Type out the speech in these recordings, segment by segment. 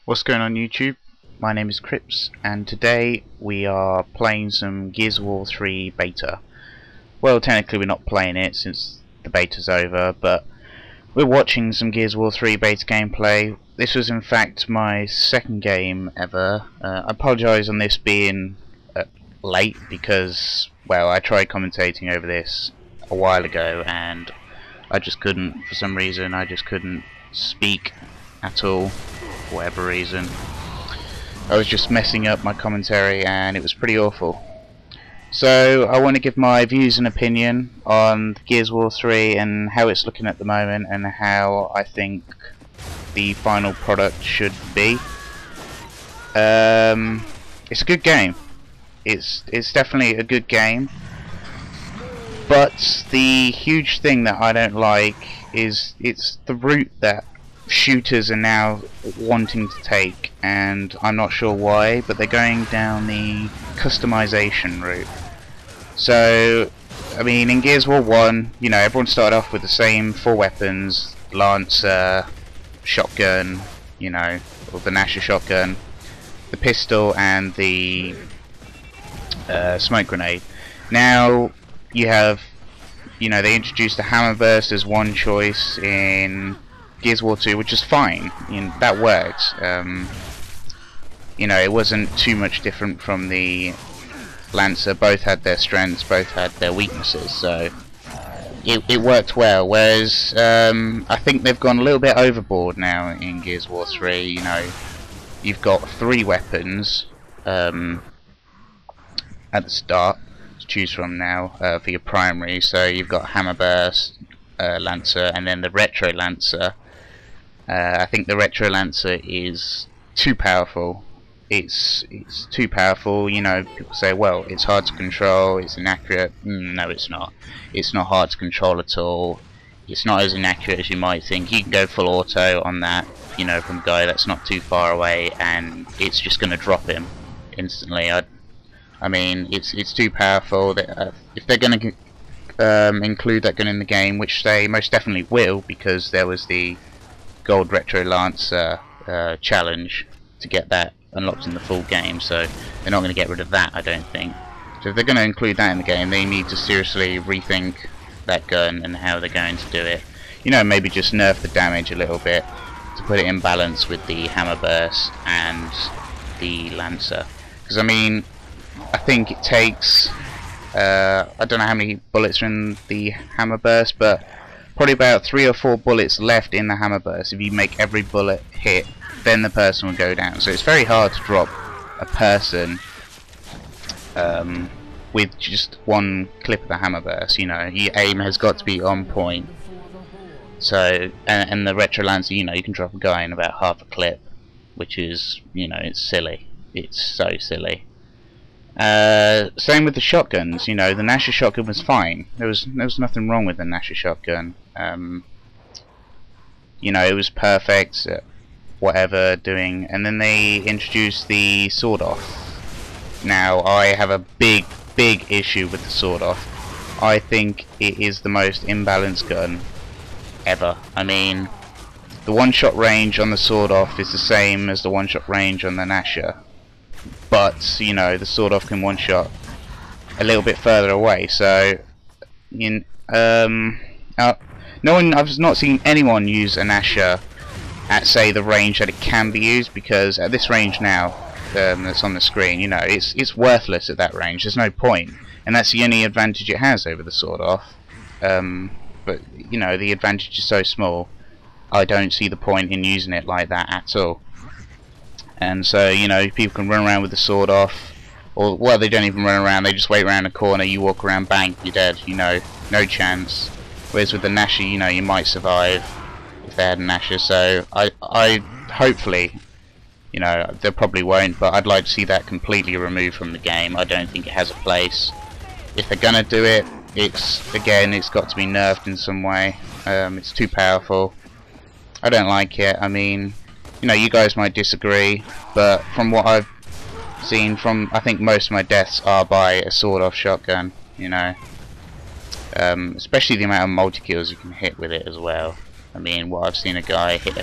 What's going on YouTube? My name is TheCrippers and today we are playing some Gears of War 3 beta. Well, technically we're not playing it since the beta's over, but we're watching some Gears of War 3 beta gameplay. This was in fact my second game ever. I apologise on this being late because, well, I tried commentating over this a while ago and I just couldn't, for some reason, I just couldn't speak at all. For whatever reason, I was just messing up my commentary and it was pretty awful. So I want to give my views and opinion on Gears of War 3 and how it's looking at the moment and how I think the final product should be. It's a good game. It's definitely a good game, but the huge thing that I don't like is it's the route that shooters are now wanting to take, and I'm not sure why, but they're going down the customization route. So, I mean, in Gears of War 1, you know, everyone started off with the same 4 weapons: Lancer, shotgun, you know, or the Nasher shotgun, the pistol, and the smoke grenade. Now you have, you know, they introduced the hammer burst as one choice in Gears of War 2, which is fine. You know, that works. You know, it wasn't too much different from the Lancer. Both had their strengths, both had their weaknesses, so it worked well. Whereas I think they've gone a little bit overboard now in Gears of War 3. You know, you've got 3 weapons at the start to choose from now for your primary. So you've got Hammer Burst, Lancer, and then the Retro Lancer. I think the Retro Lancer is too powerful. It's too powerful. You know, people say, well, it's hard to control, it's inaccurate. No, it's not. It's not hard to control at all. It's not as inaccurate as you might think. You can go full auto on that, you know, from a guy that's not too far away, and it's just going to drop him instantly. I mean, it's too powerful. If they're going to include that gun in the game, which they most definitely will, because there was the Gold Retro Lancer challenge to get that unlocked in the full game, so they're not going to get rid of that, I don't think. So if they're going to include that in the game, they need to seriously rethink that gun and how they're going to do it. You know, maybe just nerf the damage a little bit to put it in balance with the Hammer Burst and the Lancer. Because, I mean, I think it takes, I don't know how many bullets are in the Hammer Burst, but probably about 3 or 4 bullets left in the Hammer Burst. If you make every bullet hit, then the person will go down. So it's very hard to drop a person with just one clip of the Hammer Burst. You know, your aim has got to be on point. So, and the Retro Lancer, you know, you can drop a guy in about half a clip, which is, you know, it's silly. It's so silly. Same with the shotguns. You know, the Nasher shotgun was fine. There was nothing wrong with the Nasher shotgun. You know, it was perfect at whatever doing. And then they introduced the sword off. Now I have a big issue with the sword off. I think it is the most imbalanced gun ever. I mean, the one-shot range on the sword off is the same as the one-shot range on the Nasher, but you know, the sword off can one-shot a little bit further away. So, I've not seen anyone use a Nasher at, say, the range that it can be used, because at this range now that's on the screen, you know, it's worthless at that range. There's no point, and that's the only advantage it has over the sword off. But you know, the advantage is so small, I don't see the point in using it like that at all. And so, you know, people can run around with the sword off, or, well, they don't even run around, they just wait around a corner, you walk around, bang, you're dead, you know, no chance. Whereas with the Nasher, you know, you might survive if they had a Nasher. So I hopefully, you know, they probably won't, but I'd like to see that completely removed from the game. I don't think it has a place. If they're gonna do it, it's got to be nerfed in some way. It's too powerful. I don't like it. I mean, you know, you guys might disagree, but from what I've seen, I think most of my deaths are by a sword-off shotgun, you know. Especially the amount of multi-kills you can hit with it as well. I mean, what I've seen a guy hit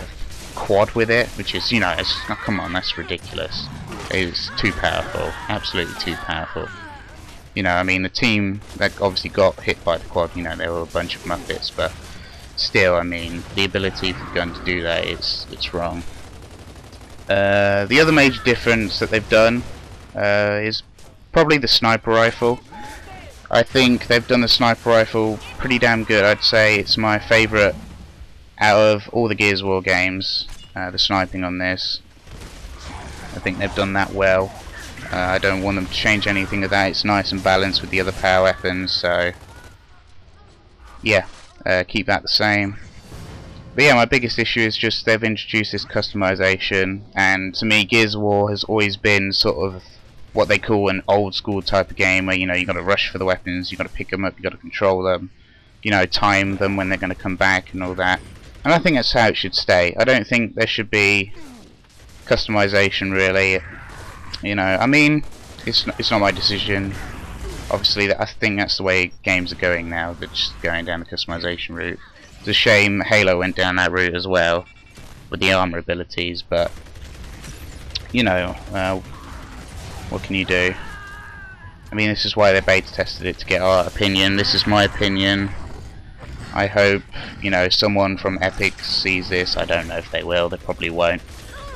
quad with it, which is, you know, oh, come on, that's ridiculous. It's too powerful, absolutely too powerful. You know, I mean, the team that obviously got hit by the quad, you know, they were a bunch of muppets, but still, I mean, the ability for the gun to do that, it's wrong. The other major difference that they've done is probably the sniper rifle. I think they've done the sniper rifle pretty damn good. I'd say it's my favourite out of all the Gears of War games, the sniping on this. I think they've done that well. I don't want them to change anything of that. It's nice and balanced with the other power weapons, so yeah, keep that the same. But yeah, my biggest issue is just they've introduced this customization, and to me Gears of War has always been sort of what they call an old school type of game where, you know, you got to rush for the weapons, you got to pick them up, you got to control them, you know, time them when they're going to come back and all that. And I think that's how it should stay. I don't think there should be customization really. You know, I mean, it's not my decision. Obviously, I think that's the way games are going now. They're just going down the customization route. It's a shame Halo went down that route as well with the armor abilities, but you know, what can you do? I mean, this is why they beta tested it, to get our opinion. This is my opinion. I hope, you know, someone from Epic sees this. I don't know if they will. They probably won't.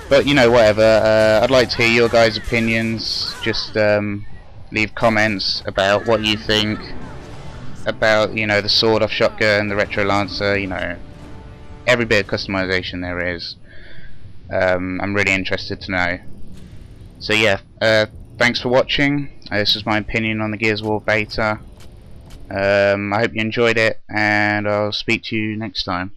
But, you know, whatever. I'd like to hear your guys' opinions. Just leave comments about what you think about, you know, the sawed-off shotgun, the retro lancer. You know, every bit of customization there is. I'm really interested to know. So yeah, thanks for watching. This is my opinion on the Gears of War beta. I hope you enjoyed it, and I'll speak to you next time.